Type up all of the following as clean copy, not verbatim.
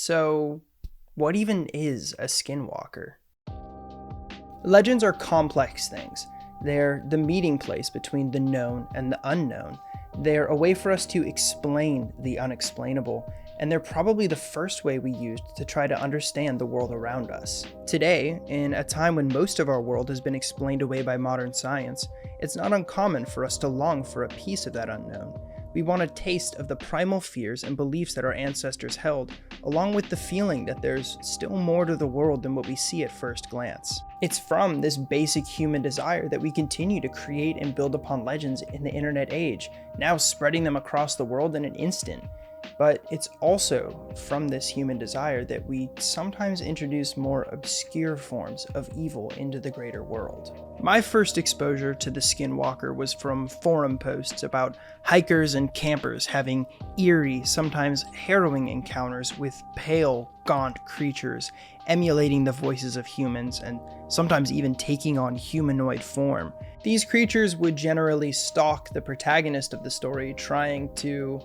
So, what even is a skinwalker? Legends are complex things. They're the meeting place between the known and the unknown. They're a way for us to explain the unexplainable, and they're probably the first way we used to try to understand the world around us. Today, in a time when most of our world has been explained away by modern science, it's not uncommon for us to long for a piece of that unknown. We want a taste of the primal fears and beliefs that our ancestors held, along with the feeling that there's still more to the world than what we see at first glance. It's from this basic human desire that we continue to create and build upon legends in the internet age, now spreading them across the world in an instant. But it's also from this human desire that we sometimes introduce more obscure forms of evil into the greater world. My first exposure to the skinwalker was from forum posts about hikers and campers having eerie, sometimes harrowing encounters with pale, gaunt creatures, emulating the voices of humans and sometimes even taking on humanoid form. These creatures would generally stalk the protagonist of the story, trying to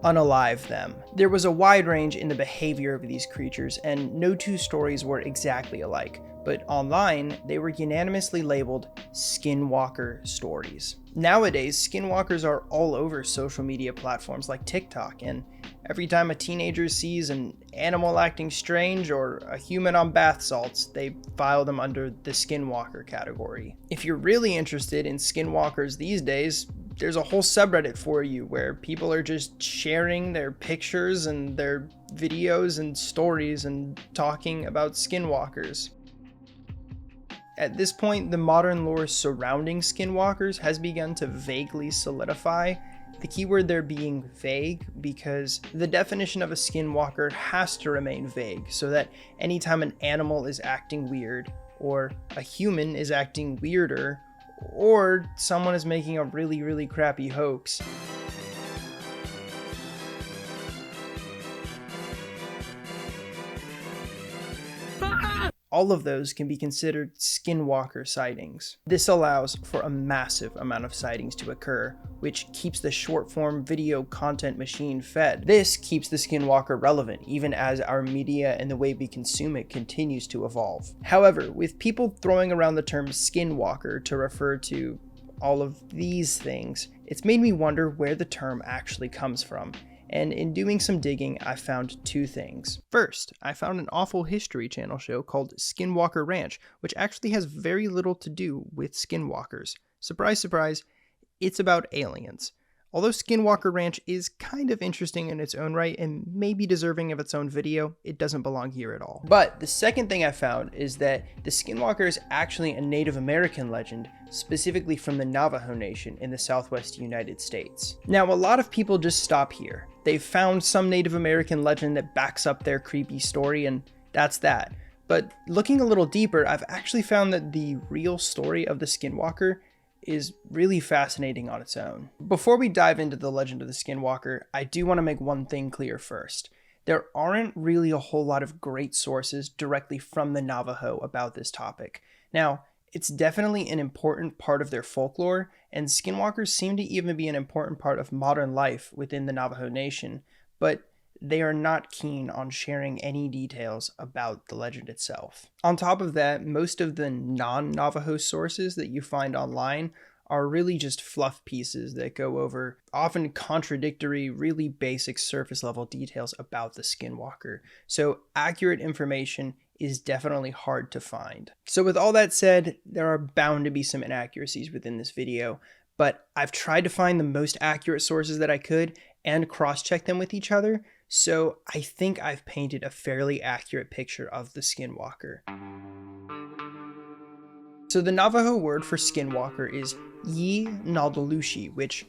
unalive them. There was a wide range in the behavior of these creatures, and no two stories were exactly alike, but online they were unanimously labeled skinwalker stories. Nowadays, skinwalkers are all over social media platforms like TikTok, and every time a teenager sees an animal acting strange or a human on bath salts, they file them under the skinwalker category. If you're really interested in skinwalkers these days, there's a whole subreddit for you where people are just sharing their pictures and their videos and stories and talking about skinwalkers. At this point, the modern lore surrounding skinwalkers has begun to vaguely solidify, the keyword there being vague, because the definition of a skinwalker has to remain vague, so that anytime an animal is acting weird, or a human is acting weirder, or someone is making a really crappy hoax, all of those can be considered skinwalker sightings. This allows for a massive amount of sightings to occur, which keeps the short-form video content machine fed. This keeps the skinwalker relevant, even as our media and the way we consume it continues to evolve. However, with people throwing around the term skinwalker to refer to all of these things, it's made me wonder where the term actually comes from. And in doing some digging, I found two things. First, I found an awful History Channel show called Skinwalker Ranch, which actually has very little to do with skinwalkers. Surprise, surprise, it's about aliens. Although Skinwalker Ranch is kind of interesting in its own right and maybe deserving of its own video, it doesn't belong here at all. But the second thing I found is that the Skinwalker is actually a Native American legend, specifically from the Navajo Nation in the Southwest United States. Now, a lot of people just stop here. They've found some Native American legend that backs up their creepy story, and that's that. But looking a little deeper, I've actually found that the real story of the Skinwalker is really fascinating on its own. Before we dive into the legend of the Skinwalker, I do want to make one thing clear first. There aren't really a whole lot of great sources directly from the Navajo about this topic. Now, it's definitely an important part of their folklore, and skinwalkers seem to even be an important part of modern life within the Navajo Nation, but they are not keen on sharing any details about the legend itself. On top of that, most of the non-Navajo sources that you find online are really just fluff pieces that go over often contradictory, really basic surface level details about the skinwalker. So accurate information is definitely hard to find. So with all that said, there are bound to be some inaccuracies within this video, but I've tried to find the most accurate sources that I could and cross-check them with each other, so I think I've painted a fairly accurate picture of the skinwalker. So the Navajo word for skinwalker is Yi-Naldalushi, which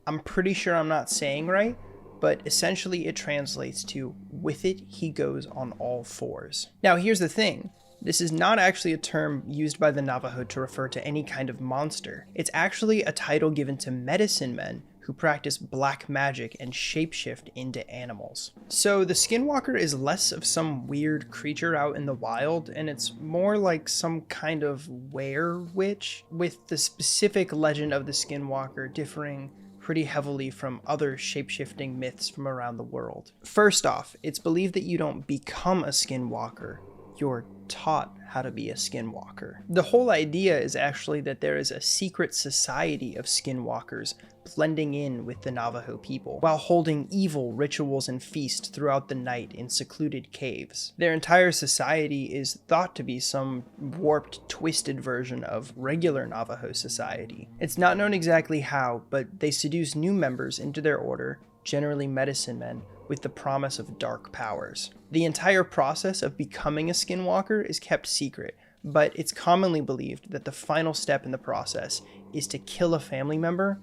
I'm pretty sure I'm not saying right, but essentially it translates to, "with it he goes on all fours." Now here's the thing, this is not actually a term used by the Navajo to refer to any kind of monster. It's actually a title given to medicine men who practice black magic and shapeshift into animals. So the skinwalker is less of some weird creature out in the wild, and it's more like some kind of were-witch, with the specific legend of the skinwalker differing pretty heavily from other shape-shifting myths from around the world. First off, it's believed that you don't become a skinwalker, you're taught how to be a skinwalker. The whole idea is actually that there is a secret society of skinwalkers blending in with the Navajo people, while holding evil rituals and feasts throughout the night in secluded caves. Their entire society is thought to be some warped, twisted version of regular Navajo society. It's not known exactly how, but they seduce new members into their order, generally medicine men, with the promise of dark powers. The entire process of becoming a skinwalker is kept secret, but it's commonly believed that the final step in the process is to kill a family member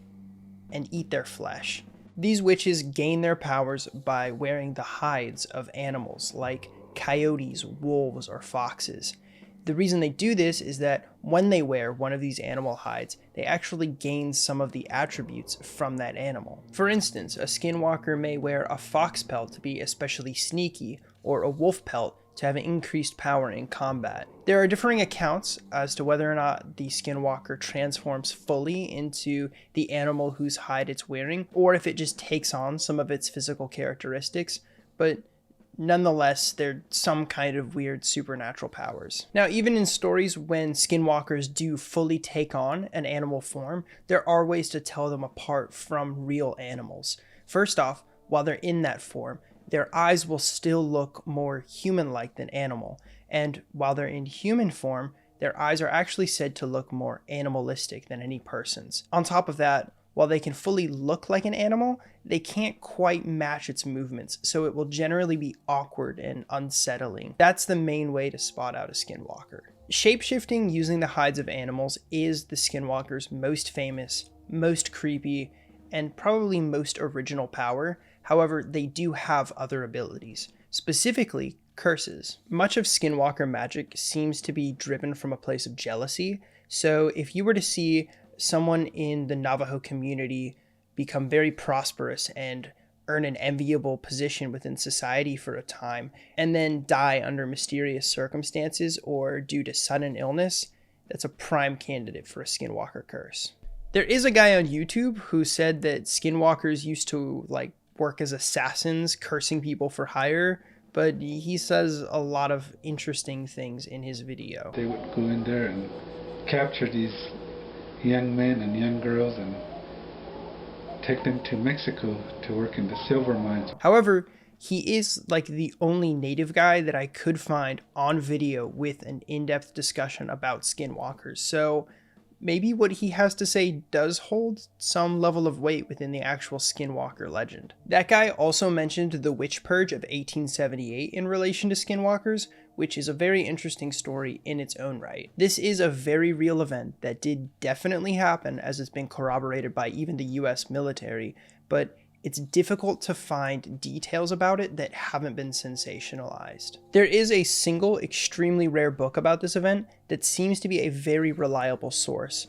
and eat their flesh. These witches gain their powers by wearing the hides of animals like coyotes, wolves, or foxes. The reason they do this is that when they wear one of these animal hides, they actually gain some of the attributes from that animal. For instance, a skinwalker may wear a fox pelt to be especially sneaky, or a wolf pelt to have an increased power in combat. There are differing accounts as to whether or not the skinwalker transforms fully into the animal whose hide it's wearing, or if it just takes on some of its physical characteristics, but nonetheless, they're some kind of weird supernatural powers. Now, even in stories when skinwalkers do fully take on an animal form, there are ways to tell them apart from real animals. First off, while they're in that form, their eyes will still look more human-like than animal, and while they're in human form, their eyes are actually said to look more animalistic than any person's. On top of that, while they can fully look like an animal, they can't quite match its movements, so it will generally be awkward and unsettling. That's the main way to spot out a skinwalker. Shapeshifting using the hides of animals is the skinwalker's most famous, most creepy, and probably most original power. However, they do have other abilities, specifically curses. Much of skinwalker magic seems to be driven from a place of jealousy, so if you were to see someone in the Navajo community become very prosperous and earn an enviable position within society for a time, and then die under mysterious circumstances or due to sudden illness, that's a prime candidate for a skinwalker curse. There is a guy on YouTube who said that skinwalkers used to work as assassins, cursing people for hire, but he says a lot of interesting things in his video. They would go in there and capture these young men and young girls and take them to Mexico to work in the silver mines. However, he is the only native guy that I could find on video with an in-depth discussion about skinwalkers, so maybe what he has to say does hold some level of weight within the actual skinwalker legend. That guy also mentioned the witch purge of 1878 in relation to skinwalkers, which is a very interesting story in its own right. This is a very real event that did definitely happen, as it's been corroborated by even the US military, but it's difficult to find details about it that haven't been sensationalized. There is a single extremely rare book about this event that seems to be a very reliable source,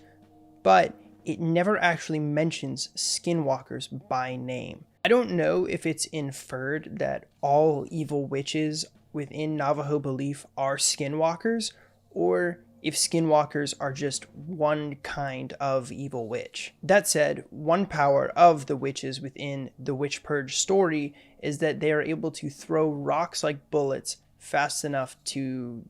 but it never actually mentions skinwalkers by name. I don't know if it's inferred that all evil witches within Navajo belief are skinwalkers, or if skinwalkers are just one kind of evil witch. That said, one power of the witches within the Witch Purge story is that they are able to throw rocks like bullets fast enough to,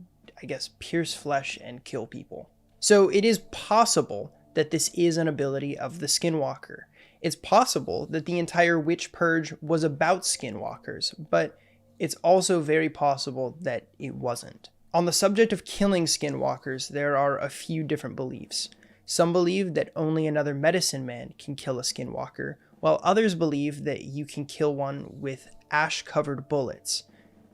pierce flesh and kill people. So it is possible that this is an ability of the skinwalker. It's possible that the entire Witch Purge was about skinwalkers, but it's also very possible that it wasn't. On the subject of killing skinwalkers, there are a few different beliefs. Some believe that only another medicine man can kill a skinwalker, while others believe that you can kill one with ash-covered bullets.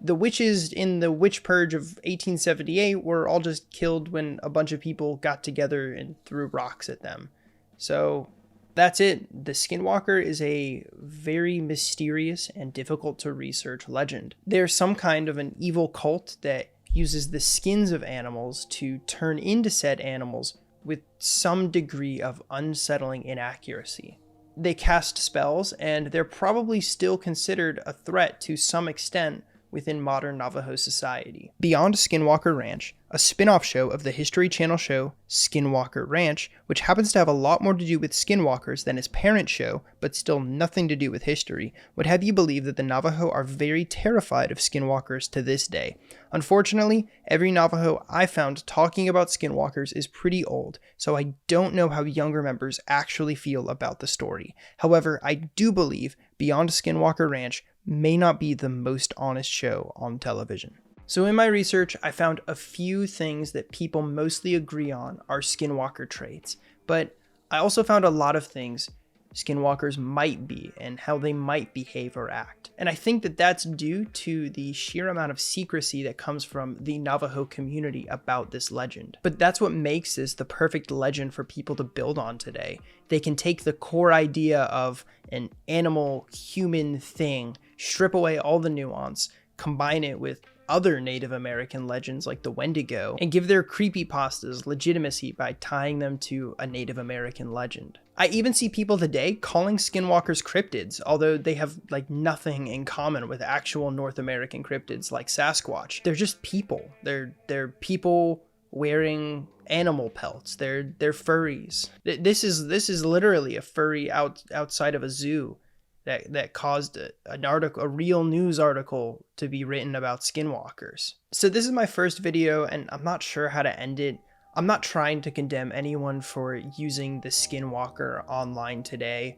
The witches in the Witch Purge of 1878 were all just killed when a bunch of people got together and threw rocks at them. So that's it. The skinwalker is a very mysterious and difficult to research legend. There's some kind of an evil cult that uses the skins of animals to turn into said animals with some degree of unsettling inaccuracy. They cast spells, and they're probably still considered a threat to some extent within modern Navajo society. Beyond Skinwalker Ranch, a spin-off show of the History Channel show Skinwalker Ranch, which happens to have a lot more to do with skinwalkers than its parent show, but still nothing to do with history, would have you believe that the Navajo are very terrified of skinwalkers to this day. Unfortunately, every Navajo I found talking about skinwalkers is pretty old, so I don't know how younger members actually feel about the story. However, I do believe Beyond Skinwalker Ranch may not be the most honest show on television. So in my research, I found a few things that people mostly agree on are skinwalker traits, but I also found a lot of things skinwalkers might be and how they might behave or act. And I think that that's due to the sheer amount of secrecy that comes from the Navajo community about this legend. But that's what makes this the perfect legend for people to build on today. They can take the core idea of an animal human thing, strip away all the nuance, combine it with other Native American legends like the Wendigo, and give their creepypastas legitimacy by tying them to a Native American legend. I even see people today calling skinwalkers cryptids, although they have like nothing in common with actual North American cryptids like Sasquatch. They're just people. They're people wearing animal pelts. They're furries. This is literally a furry outside of a zoo that caused a real news article to be written about skinwalkers. So this is my first video, and I'm not sure how to end it. I'm not trying to condemn anyone for using the skinwalker online today.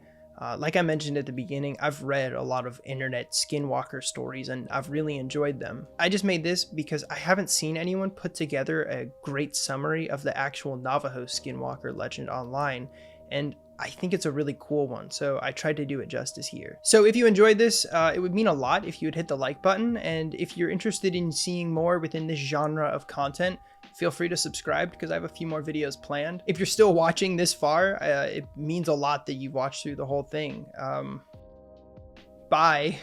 Like I mentioned at the beginning, I've read a lot of internet skinwalker stories and I've really enjoyed them. I just made this because I haven't seen anyone put together a great summary of the actual Navajo skinwalker legend online, and I think it's a really cool one, so I tried to do it justice here. So if you enjoyed this, it would mean a lot if you would hit the like button, and if you're interested in seeing more within this genre of content, feel free to subscribe because I have a few more videos planned. If you're still watching this far, it means a lot that you watched through the whole thing. Bye.